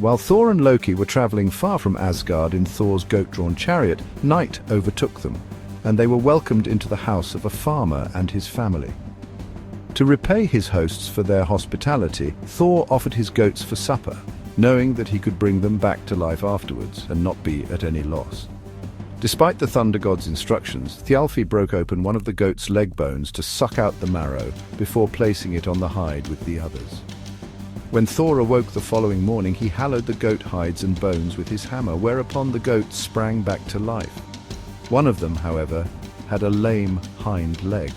While Thor and Loki were traveling far from Asgard in Thor's goat-drawn chariot, night overtook them, and they were welcomed into the house of a farmer and his family. To repay his hosts for their hospitality, Thor offered his goats for supper, knowing that he could bring them back to life afterwards and not be at any loss. Despite the Thunder God's instructions, Thjalfi broke open one of the goat's leg bones to suck out the marrow before placing it on the hide with the others. When Thor awoke the following morning, he hallowed the goat hides and bones with his hammer, whereupon the goats sprang back to life. One of them, however, had a lame hind leg.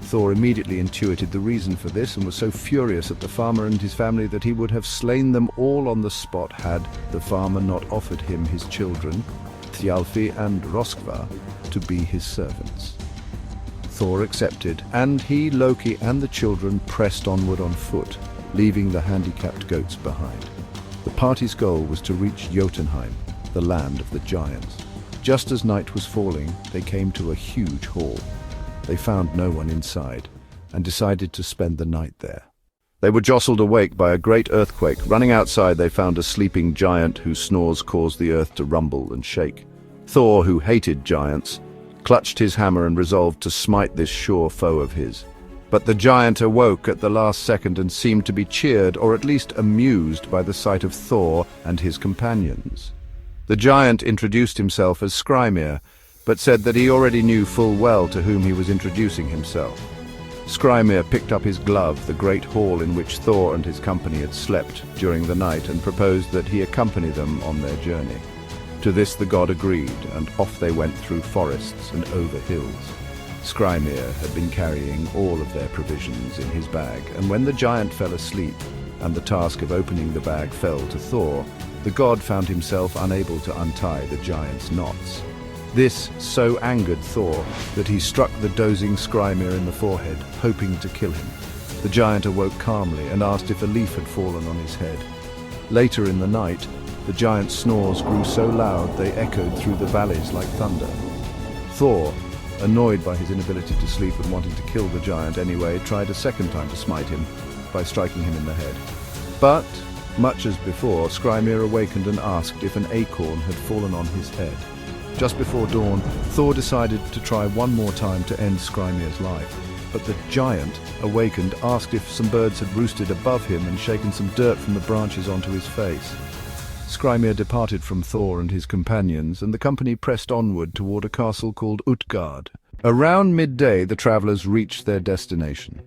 Thor immediately intuited the reason for this and was so furious at the farmer and his family that he would have slain them all on the spot had the farmer not offered him his children, Thjalfi and Röskva, to be his servants. Thor accepted, and he, Loki, and the children pressed onward on foot, leaving the handicapped goats behind. The party's goal was to reach Jotunheim, the land of the giants. Just as night was falling, they came to a huge hall. They found no one inside, and decided to spend the night there. They were jostled awake by a great earthquake. Running outside, they found a sleeping giant whose snores caused the earth to rumble and shake. Thor, who hated giants, clutched his hammer and resolved to smite this sure foe of his. But the giant awoke at the last second and seemed to be cheered, or at least amused, by the sight of Thor and his companions. The giant introduced himself as Skrymir, but said that he already knew full well to whom he was introducing himself. Skrymir picked up his glove, the great hall in which Thor and his company had slept during the night, and proposed that he accompany them on their journey. To this the god agreed, and off they went through forests and over hills. Skrymir had been carrying all of their provisions in his bag, and when the giant fell asleep, and the task of opening the bag fell to Thor, the god found himself unable to untie the giant's knots. This so angered Thor that he struck the dozing Skrymir in the forehead, hoping to kill him. The giant awoke calmly and asked if a leaf had fallen on his head. Later in the night, the giant's snores grew so loud they echoed through the valleys like thunder. Thor, annoyed by his inability to sleep and wanting to kill the giant anyway, tried a second time to smite him by striking him in the head. But, much as before, Skrymir awakened and asked if an acorn had fallen on his head. Just before dawn, Thor decided to try one more time to end Skrymir's life, but the giant, awakened, asked if some birds had roosted above him and shaken some dirt from the branches onto his face. Skrymir departed from Thor and his companions, and the company pressed onward toward a castle called Utgard. Around midday, the travelers reached their destination.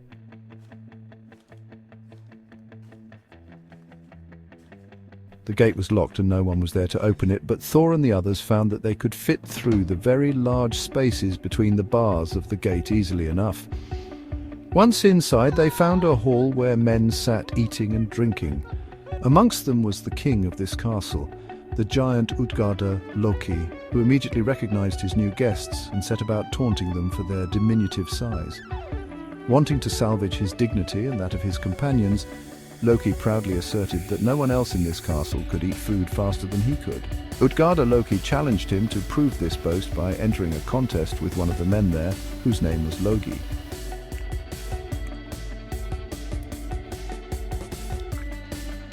The gate was locked and no one was there to open it, but Thor and the others found that they could fit through the very large spaces between the bars of the gate easily enough. Once inside, they found a hall where men sat eating and drinking. Amongst them was the king of this castle, the giant Útgarða-Loki, who immediately recognized his new guests and set about taunting them for their diminutive size. Wanting to salvage his dignity and that of his companions, Loki proudly asserted that no one else in this castle could eat food faster than he could. Útgarða-Loki challenged him to prove this boast by entering a contest with one of the men there, whose name was Logi.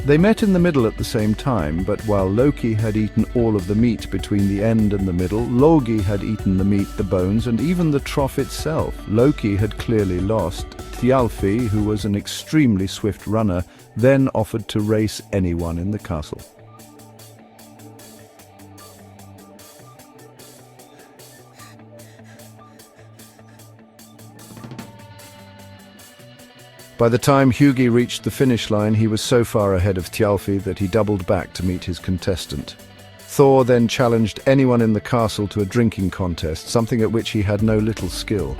They met in the middle at the same time, but while Loki had eaten all of the meat between the end and the middle, Logi had eaten the meat, the bones, and even the trough itself. Loki had clearly lost. Thjalfi, who was an extremely swift runner, then offered to race anyone in the castle. By the time Hugi reached the finish line, he was so far ahead of Thjalfi that he doubled back to meet his contestant. Thor then challenged anyone in the castle to a drinking contest, something at which he had no little skill.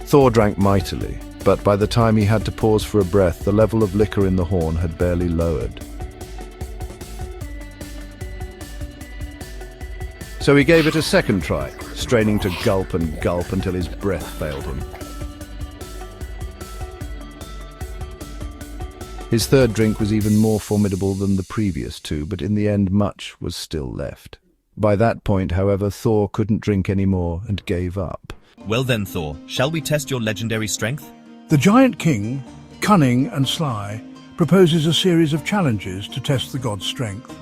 Thor drank mightily, but by the time he had to pause for a breath, the level of liquor in the horn had barely lowered. So he gave it a second try, straining to gulp and gulp until his breath failed him. His third drink was even more formidable than the previous two, but in the end much was still left. By that point, however, Thor couldn't drink any more and gave up. Well then, Thor, shall we test your legendary strength? The giant king cunning and sly, proposes a series of challenges to test the god's strength.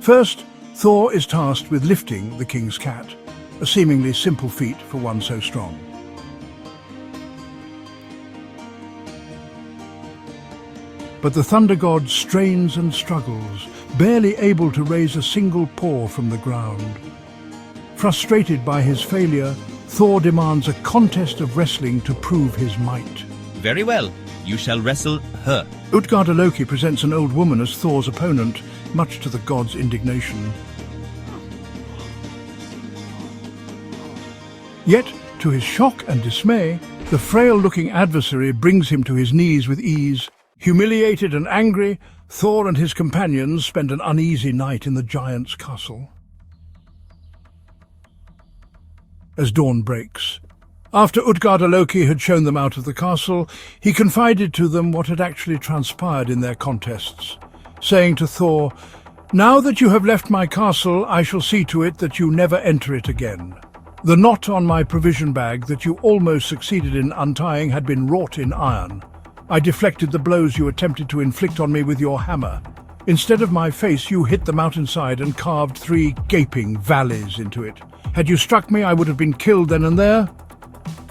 First, Thor is tasked with lifting the king's cat, a seemingly simple feat for one so strong. But the thunder god strains and struggles, barely able to raise a single paw from the ground. Frustrated by his failure, Thor demands a contest of wrestling to prove his might. Very well, you shall wrestle her. Utgarda-Loki presents an old woman as Thor's opponent, much to the god's indignation. Yet, to his shock and dismay, the frail-looking adversary brings him to his knees with ease. Humiliated and angry, Thor and his companions spend an uneasy night in the giant's castle. As dawn breaks, after Útgarða-Loki had shown them out of the castle, he confided to them what had actually transpired in their contests, saying to Thor, "Now that you have left my castle, I shall see to it that you never enter it again. The knot on my provision bag that you almost succeeded in untying had been wrought in iron. I deflected the blows you attempted to inflict on me with your hammer. Instead of my face, you hit the mountainside and carved 3 gaping valleys into it. Had you struck me, I would have been killed then and there."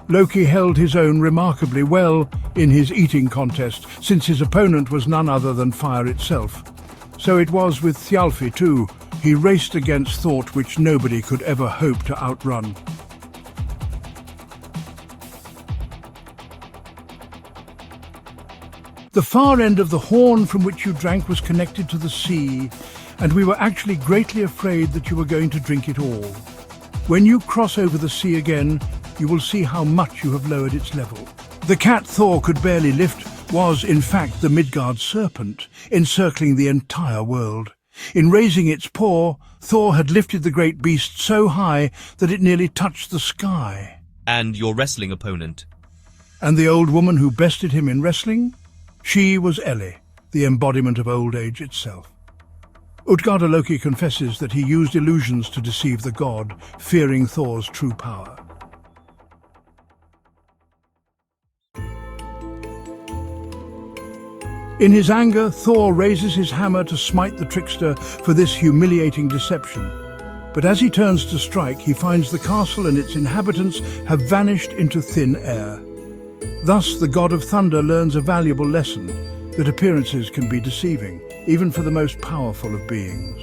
Loki held his own remarkably well in his eating contest, since his opponent was none other than fire itself. So it was with Thjalfi too. He raced against thought which nobody could ever hope to outrun. The far end of the horn from which you drank was connected to the sea, and we were actually greatly afraid that you were going to drink it all. When you cross over the sea again, you will see how much you have lowered its level. The cat Thor could barely lift was, in fact, the Midgard serpent, encircling the entire world. In raising its paw, Thor had lifted the great beast so high that it nearly touched the sky. And your wrestling opponent? And the old woman who bested him in wrestling? She was Ellie, the embodiment of old age itself. Útgarða-Loki confesses that he used illusions to deceive the god, fearing Thor's true power. In his anger, Thor raises his hammer to smite the trickster for this humiliating deception. But as he turns to strike, he finds the castle and its inhabitants have vanished into thin air. Thus, the god of thunder learns a valuable lesson, that appearances can be deceiving, even for the most powerful of beings.